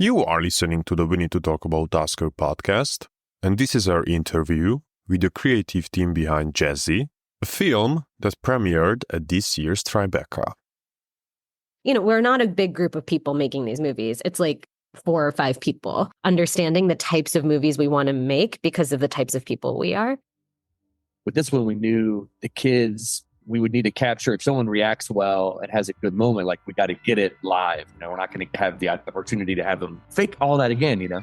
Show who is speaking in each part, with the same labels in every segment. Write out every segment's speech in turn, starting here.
Speaker 1: You are listening to the We Need to Talk About Oscar podcast, and this is our interview with the creative team behind Jazzy, a film that premiered at this year's Tribeca.
Speaker 2: You know, we're not a big group of people making these movies. It's like 4 or 5 people understanding the types of movies we want to make because of the types of people we are.
Speaker 3: With this one, we knew the kids, we would need to capture. If someone reacts well and has a good moment, like we got to get it live. You know, we're not going to have the opportunity to have them fake all that again, you know?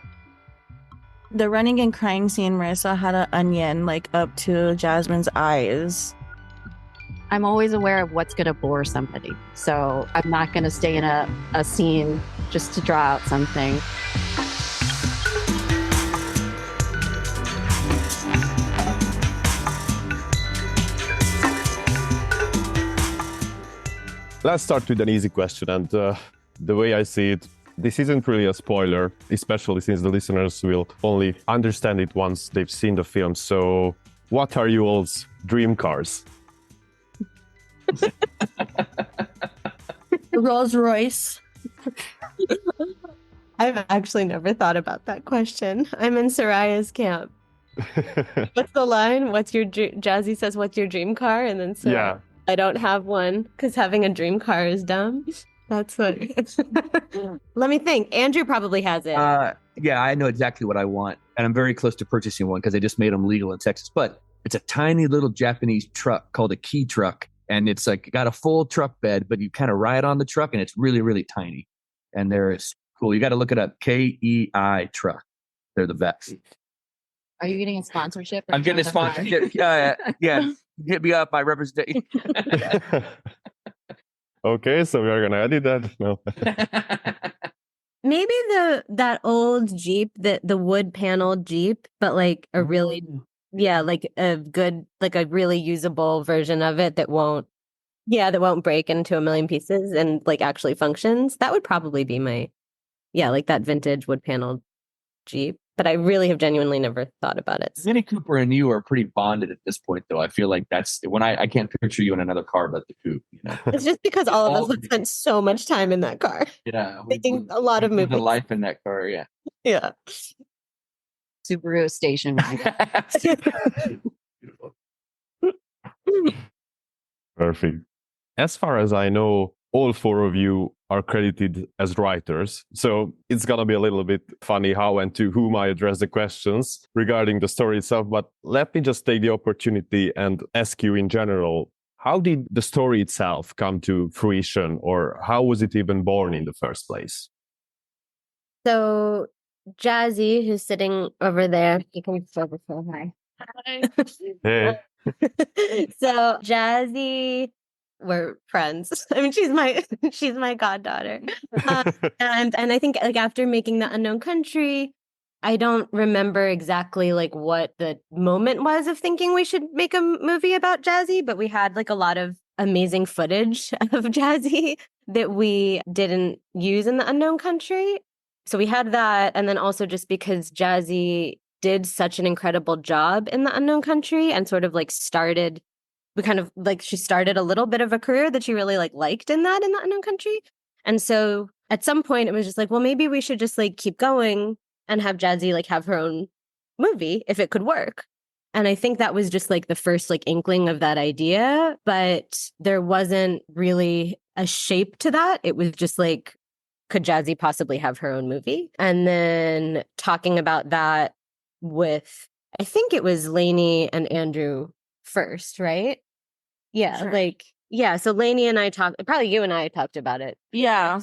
Speaker 4: The running and crying scene, Morrisa had an onion like up to Jasmine's eyes.
Speaker 5: I'm always aware of what's going to bore somebody. So I'm not going to stay in a scene just to draw out something.
Speaker 1: Let's start with an easy question, and the way I see it, this isn't really a spoiler, especially since the listeners will only understand it once they've seen the film. So what are you all's dream cars?
Speaker 4: Rolls Royce.
Speaker 2: I've actually never thought about that question. I'm in Soraya's camp. What's the line? Jazzy says, what's your dream car? And then Soraya,
Speaker 1: Yeah.
Speaker 2: I don't have one because having a dream car is dumb. That's what. Let me think. Andrew probably has it.
Speaker 3: Yeah, I know exactly what I want. And I'm very close to purchasing one because they just made them legal in Texas. But it's a tiny little Japanese truck called a key truck. And it's like got a full truck bed, but you kind of ride on the truck and it's really, really tiny. And they're cool. You got to look it up. KEI truck. They're the best.
Speaker 5: Are you getting a sponsorship?
Speaker 3: I'm getting a sponsorship. Yeah. Hit me up. I represent.
Speaker 1: Okay, so we are going to edit that. No.
Speaker 2: Maybe that old Jeep, the wood paneled Jeep, but like a really, like a good, like a really usable version of it that won't break into a million pieces and like actually functions. That would probably be my, like that vintage wood paneled Jeep. But I really have genuinely never thought about it.
Speaker 3: Mini Cooper and you are pretty bonded at this point, though. I feel like that's when I can't picture you in another car but the coupe. You know,
Speaker 2: it's just because all of us have spent so much time in that car.
Speaker 3: Yeah,
Speaker 2: making a lot of movies.
Speaker 3: The life in that car, yeah.
Speaker 2: Yeah.
Speaker 5: Subaru station wagon.
Speaker 3: Beautiful.
Speaker 1: Perfect. As far as I know, all 4 of you are credited as writers. So it's going to be a little bit funny how and to whom I address the questions regarding the story itself. But let me just take the opportunity and ask you in general, how did the story itself come to fruition, or how was it even born in the first place?
Speaker 2: So Jazzy, who's sitting over there, you can say hi.
Speaker 1: Hey.
Speaker 2: So Jazzy, we're friends. I mean, she's my goddaughter. And I think like after making The Unknown Country, I don't remember exactly like what the moment was of thinking we should make a movie about Jazzy, but we had like a lot of amazing footage of Jazzy that we didn't use in The Unknown Country. So we had that. And then also just because Jazzy did such an incredible job in The Unknown Country and sort of like she started a little bit of a career that she really liked in The Unknown Country. And so at some point it was just like, well, maybe we should just like keep going and have Jazzy like have her own movie if it could work. And I think that was just like the first like inkling of that idea, but there wasn't really a shape to that. It was just like, could Jazzy possibly have her own movie? And then talking about that with, I think it was Lainey and Andrew first, right? Yeah,
Speaker 4: Sure.
Speaker 2: So Lainey and I talked, probably you and I talked about it.
Speaker 4: Yeah.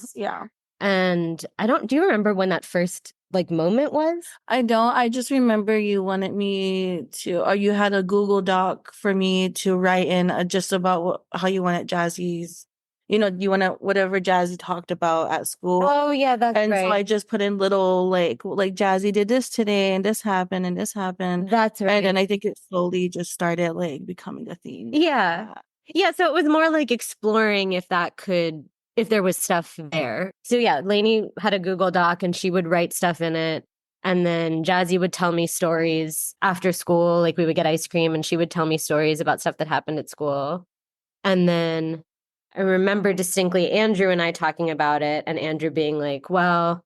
Speaker 2: And do you remember when that first like moment was?
Speaker 4: I don't. I just remember you wanted me to, or you had a Google Doc for me to write in just about how you wanted Jazzy's, you wanted whatever Jazzy talked about at school.
Speaker 2: Oh yeah, that's
Speaker 4: and
Speaker 2: right.
Speaker 4: So I just put in little like Jazzy did this today and this happened and this happened.
Speaker 2: That's right.
Speaker 4: And I think it slowly just started like becoming a theme.
Speaker 2: Yeah. Yeah. So it was more like exploring if there was stuff there. So yeah, Lainey had a Google Doc and she would write stuff in it. And then Jazzy would tell me stories after school. Like we would get ice cream and she would tell me stories about stuff that happened at school. And then I remember distinctly Andrew and I talking about it and Andrew being like, well,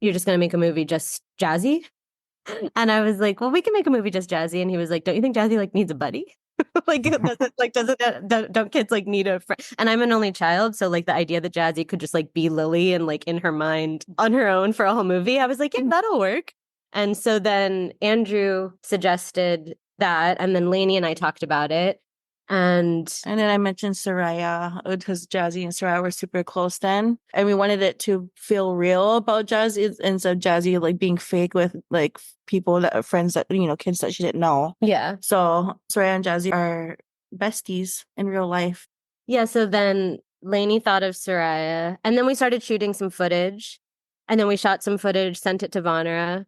Speaker 2: you're just going to make a movie just Jazzy? And I was like, well, we can make a movie just Jazzy. And he was like, don't you think Jazzy like needs a buddy? Don't kids like need a friend? And I'm an only child, so like the idea that Jazzy could just like be Lily and like in her mind on her own for a whole movie, I was like, yeah, that'll work. And so then Andrew suggested that, and then Lainey and I talked about it. And
Speaker 4: then I mentioned Soraya because Jazzy and Soraya were super close then. And we wanted it to feel real about Jazzy instead of Jazzy like being fake with like people that are friends that, you know, kids that she didn't know.
Speaker 2: Yeah.
Speaker 4: So Soraya and Jazzy are besties in real life.
Speaker 2: Yeah. So then Lainey thought of Soraya, and then we started shooting some footage. And then we shot some footage, sent it to Vanara.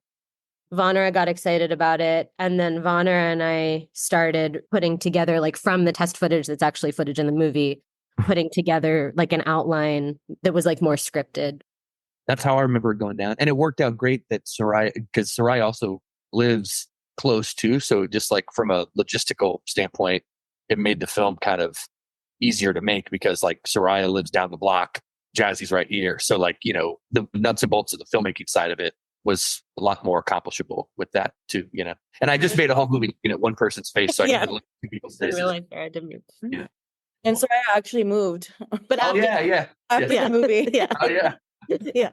Speaker 2: Vanara got excited about it. And then Vanara and I started putting together, like from the test footage that's actually footage in the movie, putting together like an outline that was like more scripted.
Speaker 3: That's how I remember it going down. And it worked out great that Soraya, because Soraya also lives close too. So just like from a logistical standpoint, it made the film kind of easier to make because like Soraya lives down the block, Jazzy's right here. So like, you know, the nuts and bolts of the filmmaking side of it was a lot more accomplishable with that too, you know. And I just made a whole movie looking at one person's face, so I could look at two people's faces.
Speaker 4: Yeah. And so I actually moved, but
Speaker 3: after
Speaker 4: the movie,
Speaker 2: yeah,
Speaker 3: oh yeah,
Speaker 2: yeah.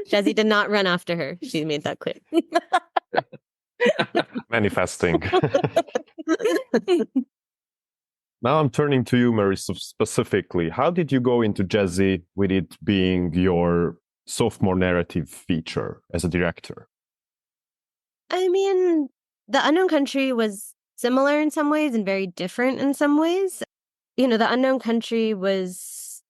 Speaker 2: Jazzy did not run after her. She made that clear.
Speaker 1: Manifesting. Now I'm turning to you, Morrisa, specifically. How did you go into Jazzy with it being your sophomore narrative feature as a director?
Speaker 2: I mean, The Unknown Country was similar in some ways and very different in some ways. You know, The Unknown Country was,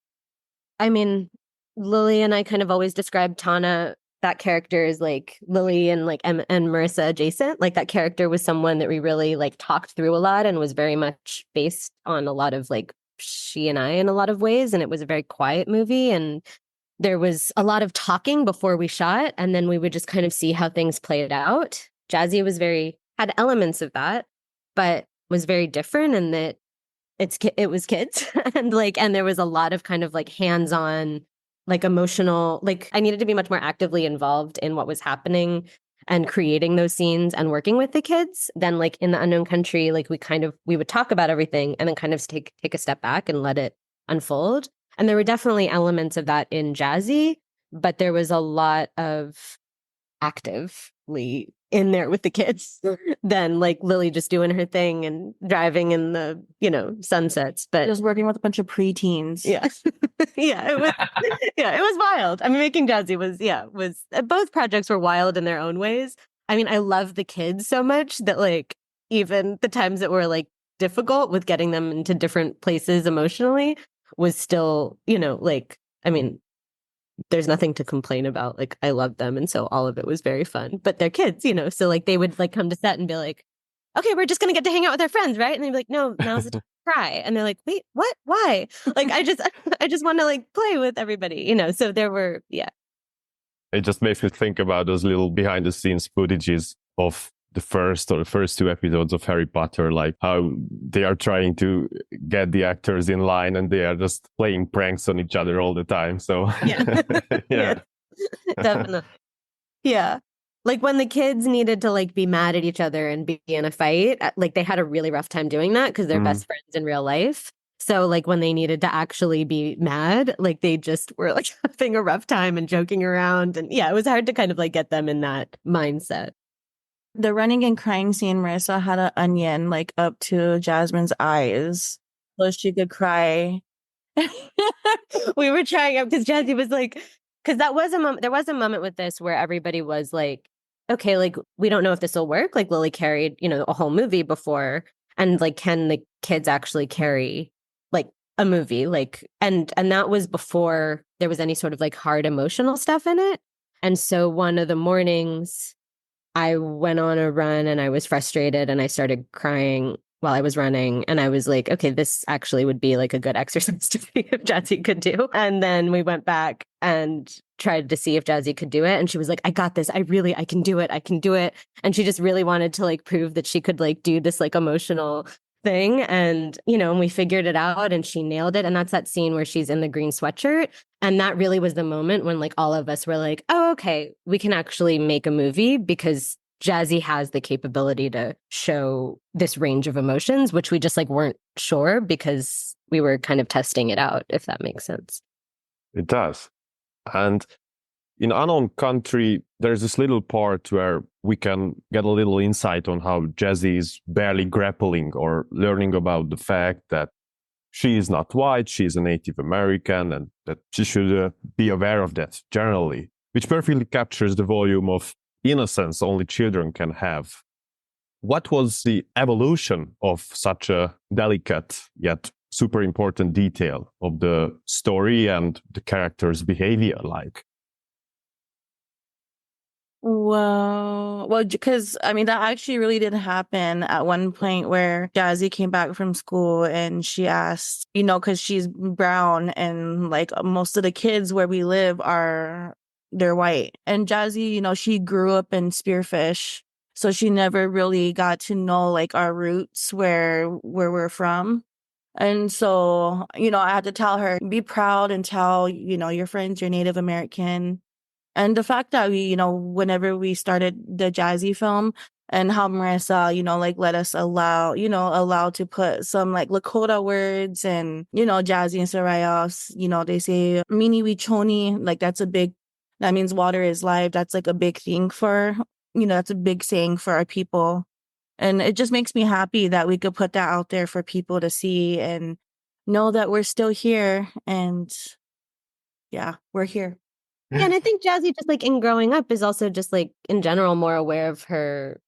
Speaker 2: I mean, Lily and I kind of always described Tana, that character, as like Lily and like and Morrisa adjacent. Like that character was someone that we really like talked through a lot and was very much based on a lot of like she and I in a lot of ways. And it was a very quiet movie, and there was a lot of talking before we shot, and then we would just kind of see how things played out. Jazzy was had elements of that, but was very different in that it was kids and there was a lot of kind of like hands-on, like emotional, like I needed to be much more actively involved in what was happening and creating those scenes and working with the kids than like in The Unknown Country. Like we would talk about everything and then kind of take a step back and let it unfold. And there were definitely elements of that in Jazzy, but there was a lot of actively in there with the kids than like Lily just doing her thing and driving in the, you know, sunsets. But
Speaker 4: just working with a bunch of preteens.
Speaker 2: Yeah. It was wild. I mean, making Jazzy was both projects were wild in their own ways. I mean, I love the kids so much that like even the times that were like difficult with getting them into different places emotionally was still, you know, like, I mean, there's nothing to complain about. Like, I love them. And so all of it was very fun, but they're kids, you know, so like they would like come to set and be like, okay, we're just going to get to hang out with our friends, right? And they'd be like, no, now's the time to cry. And they're like, wait, what? Why? Like, I just want to like play with everybody, you know? So there were,
Speaker 1: It just makes me think about those little behind the scenes footages of the first two episodes of Harry Potter, like how they are trying to get the actors in line and they are just playing pranks on each other all the time. So
Speaker 2: yeah. Definitely. Yeah. Like when the kids needed to like be mad at each other and be in a fight, like they had a really rough time doing that because they're best friends in real life. So like when they needed to actually be mad, like they just were like having a rough time and joking around. And yeah, it was hard to kind of like get them in that mindset.
Speaker 4: The running and crying scene, Morrisa had an onion like up to Jasmine's eyes so she could cry.
Speaker 2: We were trying out because Jazzy was like, because there was a moment with this where everybody was like, okay, like we don't know if this will work. Like Lily carried, you know, a whole movie before, and like can the kids actually carry like a movie? Like and that was before there was any sort of like hard emotional stuff in it. And so one of the mornings I went on a run and I was frustrated and I started crying while I was running. And I was like, okay, this actually would be like a good exercise to see if Jazzy could do. And then we went back and tried to see if Jazzy could do it. And she was like, I got this. I can do it. I can do it. And she just really wanted to like prove that she could like do this like emotional thing. And, you know, and we figured it out and she nailed it. And that's that scene where she's in the green sweatshirt And that really was the moment when like all of us were like, oh, okay, we can actually make a movie because Jazzy has the capability to show this range of emotions, which we just like weren't sure because we were kind of testing it out, if that makes sense.
Speaker 1: It does. And in Unknown Country, there's this little part where we can get a little insight on how Jazzy is barely grappling or learning about the fact that she is not white, she is a Native American, and that she should be aware of that generally, which perfectly captures the volume of innocence only children can have. What was the evolution of such a delicate yet super important detail of the story and the character's behavior like?
Speaker 4: Well, because I mean, that actually really did happen at one point where Jazzy came back from school and she asked, you know, because she's brown and like most of the kids where we live they're white. And Jazzy, you know, she grew up in Spearfish. So she never really got to know like our roots, where we're from. And so, you know, I had to tell her, be proud and tell, you know, your friends you're Native American. And the fact that we, you know, whenever we started the Jazzy film and how Morrisa, you know, like let us allow to put some like Lakota words and, you know, Jazzy and Sorayos, you know, they say Mini Wichoni, like that means water is life. That's like a big thing that's a big saying for our people. And it just makes me happy that we could put that out there for people to see and know that we're still here. And yeah, we're here.
Speaker 2: Yeah, and I think Jazzy just like in growing up is also just like in general more aware of her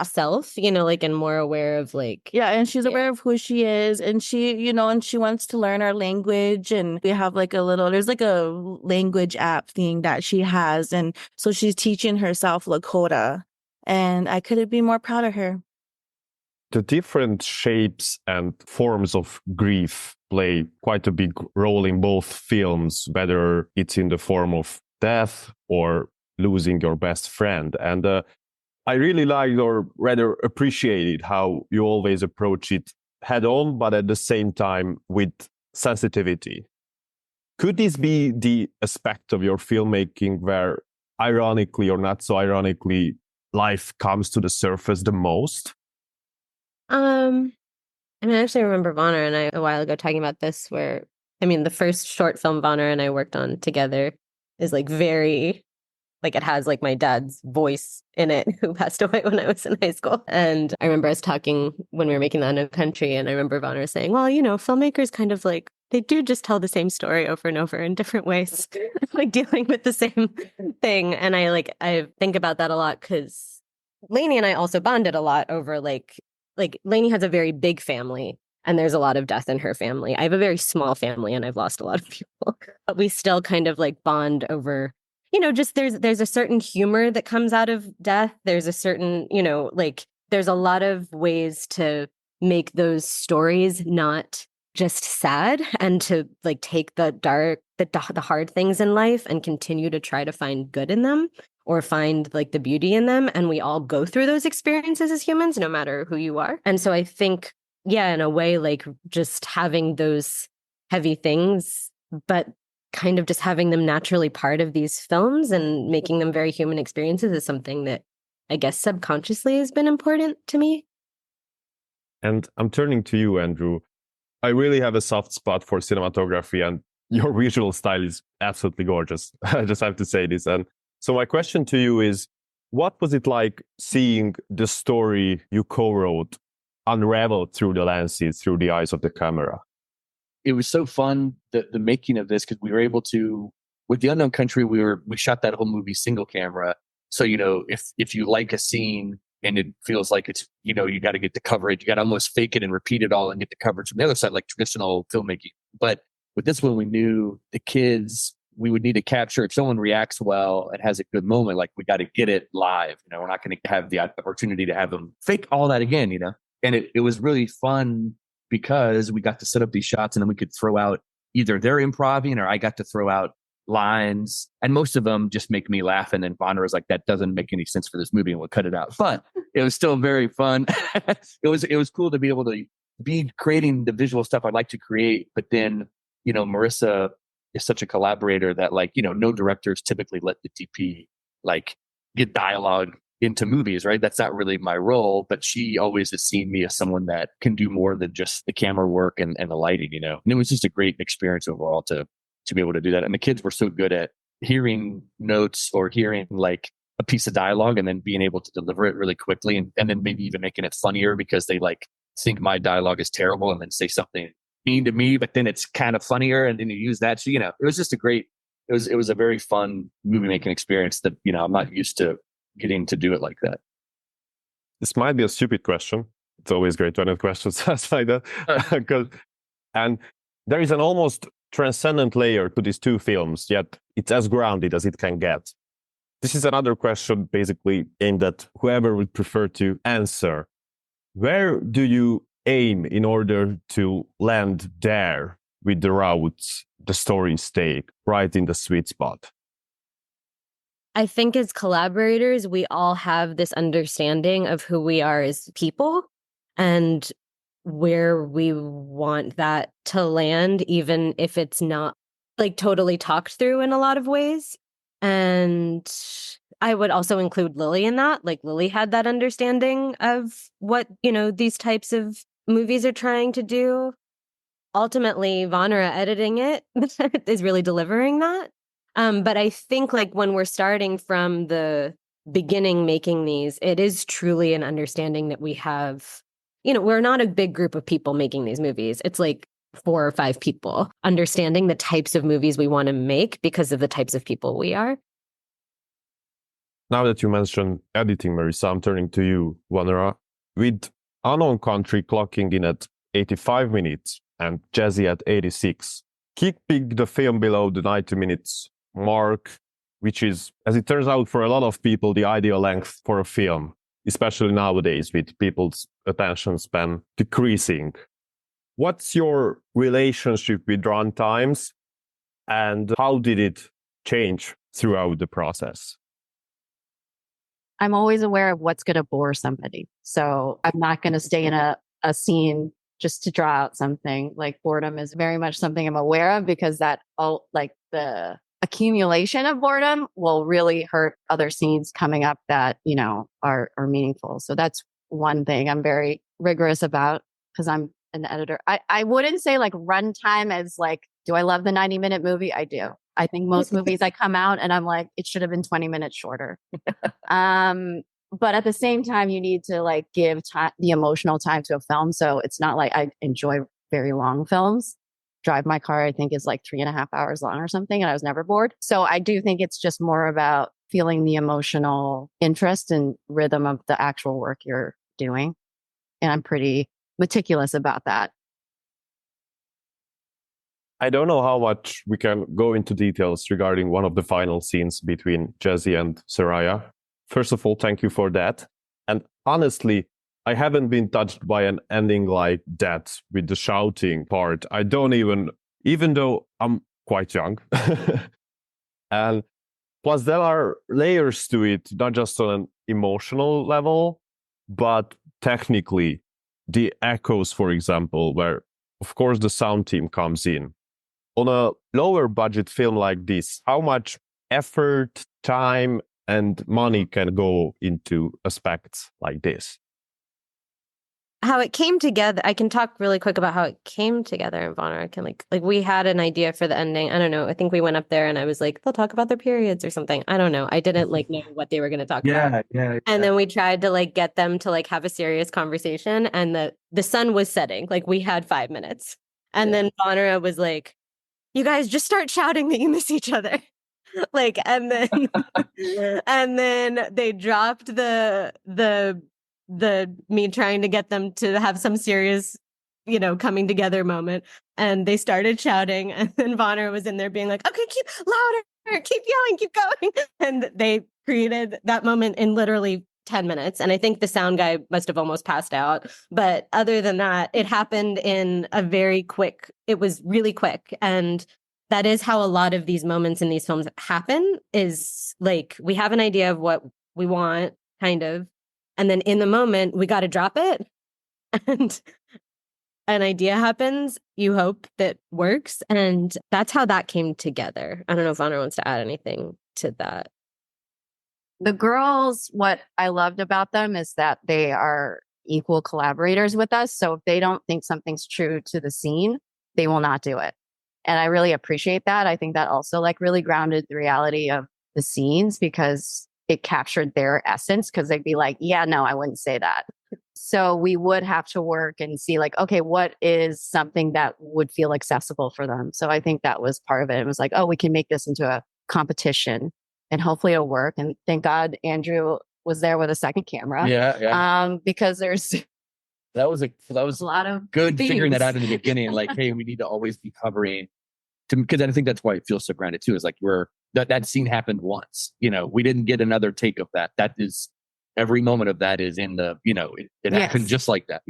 Speaker 2: self, you know, like and more aware of like
Speaker 4: and she's aware of who she is, and she, you know, and she wants to learn our language, and we have like there's like a language app thing that she has, and so she's teaching herself Lakota, and I couldn't be more proud of her.
Speaker 1: The different shapes and forms of grief play quite a big role in both films, whether it's in the form of death or losing your best friend. And I really liked, or rather appreciated, how you always approach it head on, but at the same time with sensitivity. Could this be the aspect of your filmmaking where, ironically or not so ironically, life comes to the surface the most?
Speaker 2: I mean, I actually remember Vanara and I a while ago talking about this where, I mean, the first short film Vanara and I worked on together is like very, like it has like my dad's voice in it who passed away when I was in high school. And I remember us talking when we were making The Unknown Country, and I remember Vanara saying, well, you know, filmmakers kind of like, they do just tell the same story over and over in different ways, like dealing with the same thing. And I think about that a lot because Lainey and I also bonded a lot over like Lainey has a very big family and there's a lot of death in her family. I have a very small family and I've lost a lot of people, but we still kind of like bond over, you know, just there's a certain humor that comes out of death. There's a certain, you know, like there's a lot of ways to make those stories not just sad and to like take the dark, the hard things in life and continue to try to find good in them or find like the beauty in them. And we all go through those experiences as humans, no matter who you are. And so I think, yeah, in a way, like just having those heavy things, but kind of just having them naturally part of these films and making them very human experiences is something that I guess subconsciously has been important to me.
Speaker 1: And I'm turning to you, Andrew. I really have a soft spot for cinematography, and your visual style is absolutely gorgeous. I just have to say this. And so my question to you is, what was it like seeing the story you co-wrote unravel through the lenses, through the eyes of the camera?
Speaker 3: It was so fun, the making of this, because we were able to, with The Unknown Country, we shot that whole movie single camera. So, you know, if you like a scene and it feels like it's, you know, you got to get the coverage, you got to almost fake it and repeat it all and get the coverage from the other side, like traditional filmmaking. But with this one, we knew the kids, we would need to capture, if someone reacts well and has a good moment, like we got to get it live. You know, we're not going to have the opportunity to have them fake all that again, you know? And it was really fun because we got to set up these shots and then we could throw out either they're improvising or I got to throw out lines, and most of them just make me laugh. And then Vanara was like, that doesn't make any sense for this movie, and we'll cut it out. But it was still very fun. It was cool to be able to be creating the visual stuff I'd like to create. But then, you know, Morrisa is such a collaborator that like, no directors typically let the DP like get dialogue into movies, right? That's not really my role, but she always has seen me as someone that can do more than just the camera work and the lighting, And it was just a great experience overall to be able to do that. And the kids were so good at hearing notes or hearing like a piece of dialogue and then being able to deliver it really quickly and then maybe even making it funnier because they like think my dialogue is terrible and then say something mean to me, but then it's kind of funnier and then you use that. So, it was just it was a very fun movie making experience that, I'm not used to getting to do it like that.
Speaker 1: This might be a stupid question. It's always great to have questions like that. And there is an almost transcendent layer to these two films, yet it's as grounded as it can get. This is another question basically aimed at whoever would prefer to answer. Where do you aim in order to land there with the routes, the story stake, right in the sweet spot?
Speaker 2: I think as collaborators, we all have this understanding of who we are as people and where we want that to land, even if it's not like totally talked through in a lot of ways. And I would also include Lily in that. Like Lily had that understanding of what, these types of movies are trying to do. Ultimately, Vanara editing it is really delivering that. But I think like when we're starting from the beginning making these, it is truly an understanding that we have, we're not a big group of people making these movies. It's like 4 or 5 people understanding the types of movies we want to make because of the types of people we are.
Speaker 1: Now that you mentioned editing, Morrisa, I'm turning to you, Vanara. With Unknown Country clocking in at 85 minutes and Jazzy at 86, Kick picked the film below the 90 minutes mark, which is, as it turns out, for a lot of people, the ideal length for a film, especially nowadays with people's attention span decreasing. What's your relationship with runtimes and how did it change throughout the process?
Speaker 5: I'm always aware of what's going to bore somebody. So I'm not going to stay in a scene just to draw out something. Like boredom is very much something I'm aware of because that like the accumulation of boredom will really hurt other scenes coming up that, are meaningful. So that's one thing I'm very rigorous about because I'm an editor. I wouldn't say like runtime as like, do I love the 90-minute movie? I do. I think most movies I come out and I'm like, it should have been 20 minutes shorter. But at the same time, you need to like give the emotional time to a film. So it's not like I enjoy very long films. Drive My Car, I think, is like 3.5 hours long or something. And I was never bored. So I do think it's just more about feeling the emotional interest and rhythm of the actual work you're doing. And I'm pretty meticulous about that.
Speaker 1: I don't know how much we can go into details regarding one of the final scenes between Jazzy and Soraya. First of all, thank you for that. And honestly, I haven't been touched by an ending like that with the shouting part. I don't even though I'm quite young. And plus there are layers to it, not just on an emotional level, but technically the echoes, for example, where of course the sound team comes in. On a lower budget film like this, how much effort, time, and money can go into aspects like this?
Speaker 2: How it came together, I can talk really quick about how it came together in Vanara. I can like we had an idea for the ending. I don't know. I think we went up there and I was like, they'll talk about their periods or something. I don't know. I didn't like know what they were going to talk about.
Speaker 3: Yeah.
Speaker 2: And then we tried to like get them to like have a serious conversation and the sun was setting. Like we had 5 minutes. And then Vanara was like, you guys just start shouting that you miss each other. Like, and then and then they dropped the me trying to get them to have some serious, coming together moment. And they started shouting. And then Vanara was in there being like, okay, keep louder, keep yelling, keep going. And they created that moment in literally 10 minutes. And I think the sound guy must have almost passed out. But other than that, it happened in it was really quick. And that is how a lot of these moments in these films happen, is like, we have an idea of what we want, kind of. And then in the moment, we got to drop it. an idea happens, you hope that works. And that's how that came together. I don't know if Vanara wants to add anything to that.
Speaker 5: The girls, what I loved about them is that they are equal collaborators with us. So if they don't think something's true to the scene, they will not do it. And I really appreciate that. I think that also like really grounded the reality of the scenes because it captured their essence because they'd be like, yeah, no, I wouldn't say that. So we would have to work and see like, okay, what is something that would feel accessible for them? So I think that was part of it. It was like, oh, we can make this into a competition and hopefully it'll work. And thank God Andrew was there with a second camera.
Speaker 3: Yeah.
Speaker 5: Because there's
Speaker 3: That was a
Speaker 5: lot of
Speaker 3: good
Speaker 5: themes.
Speaker 3: figuring that out in the beginning. Like, hey, we need to always be covering because I think that's why it feels so grounded too. Is like that scene happened once. We didn't get another take of that. That is every moment of that is in the, it happened just like that,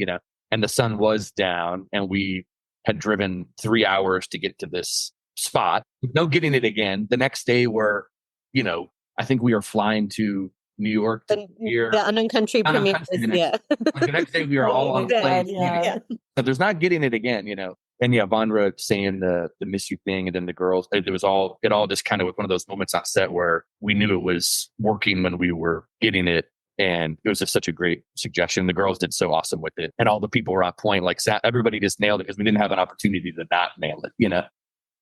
Speaker 3: and the sun was down and we had driven 3 hours to get to this spot. No getting it again. The next day I think we are flying to New York to hear
Speaker 2: the Unknown Country premiere.
Speaker 3: The next day we are all on the plane.
Speaker 4: Yeah.
Speaker 3: So there's not getting it again, And yeah, Vanara saying the miss you thing, and then the girls, it all just kind of was one of those moments on set where we knew it was working when we were getting it. And it was just such a great suggestion. The girls did so awesome with it. And all the people were on point. Like everybody just nailed it because we didn't have an opportunity to not nail it,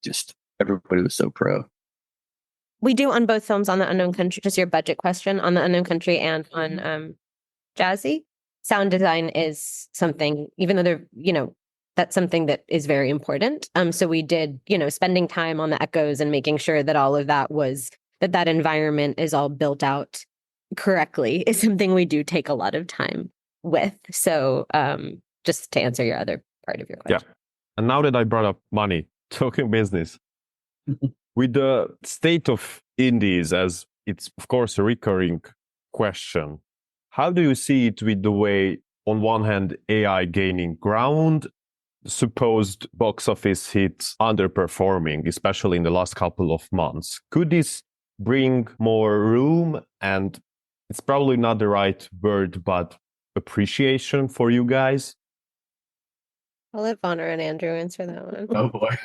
Speaker 3: Just everybody was so pro.
Speaker 2: We do on both films on the Unknown Country, just your budget question, on the Unknown Country and on Jazzy. Sound design is something, even though they're, that's something that is very important. So we did, spending time on the echoes and making sure that all of that that environment is all built out correctly is something we do take a lot of time with. So just to answer your other part of your question.
Speaker 1: Yeah. And now that I brought up money, talking business, with the state of indies, as it's, of course, a recurring question, how do you see it with the way, on one hand, AI gaining ground, supposed box office hits underperforming, especially in the last couple of months? Could this bring more room and it's probably not the right word, but appreciation for you guys?
Speaker 2: I'll let Vanara and Andrew answer that one.
Speaker 3: Oh boy.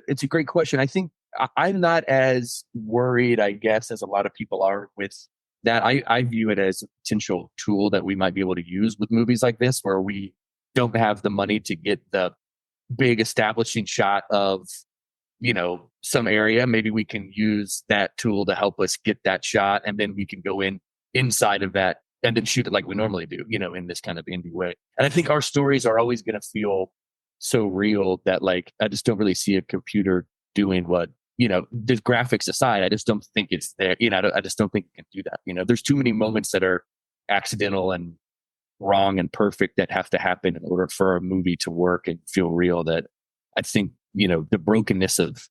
Speaker 3: It's a great question. I think I'm not as worried, I guess, as a lot of people are with that. I view it as a potential tool that we might be able to use with movies like this, where we don't have the money to get the big establishing shot of, some area. Maybe we can use that tool to help us get that shot. And then we can go inside of that and then shoot it like we normally do, in this kind of indie way. And I think our stories are always going to feel so real that like, I just don't really see a computer doing what, the graphics aside, I just don't think it's there. I just don't think it can do that. There's too many moments that are accidental and wrong and perfect that have to happen in order for a movie to work and feel real, that I think, the brokenness of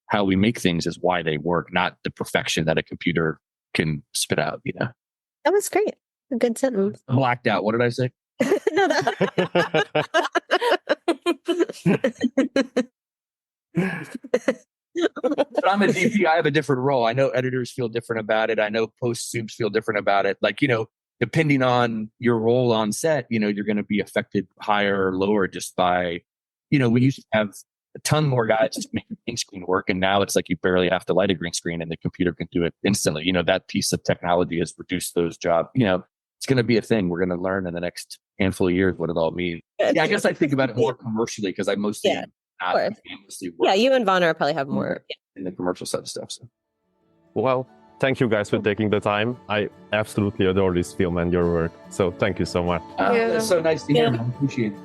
Speaker 3: how we make things is why they work, not the perfection that a computer can spit out,
Speaker 2: That was great. A good sentence.
Speaker 3: Blacked out. What did I say?
Speaker 2: No,
Speaker 3: But I'm a DP. I have a different role. I know editors feel different about it. I know post soups feel different about it. Like, depending on your role on set, you're going to be affected higher or lower just by, we used to have a ton more guys just making green screen work. And now it's like you barely have to light a green screen and the computer can do it instantly. That piece of technology has reduced those jobs. It's going to be a thing. We're going to learn in the next handful of years what it all means. Yeah, I guess I think about it more commercially because I mostly mostly work.
Speaker 2: Yeah, you and Vanara probably have more
Speaker 3: in the commercial side of stuff. So.
Speaker 1: Well, thank you guys for taking the time. I absolutely adore this film and your work. So thank you so much.
Speaker 3: That's so nice to hear, man. Appreciate it.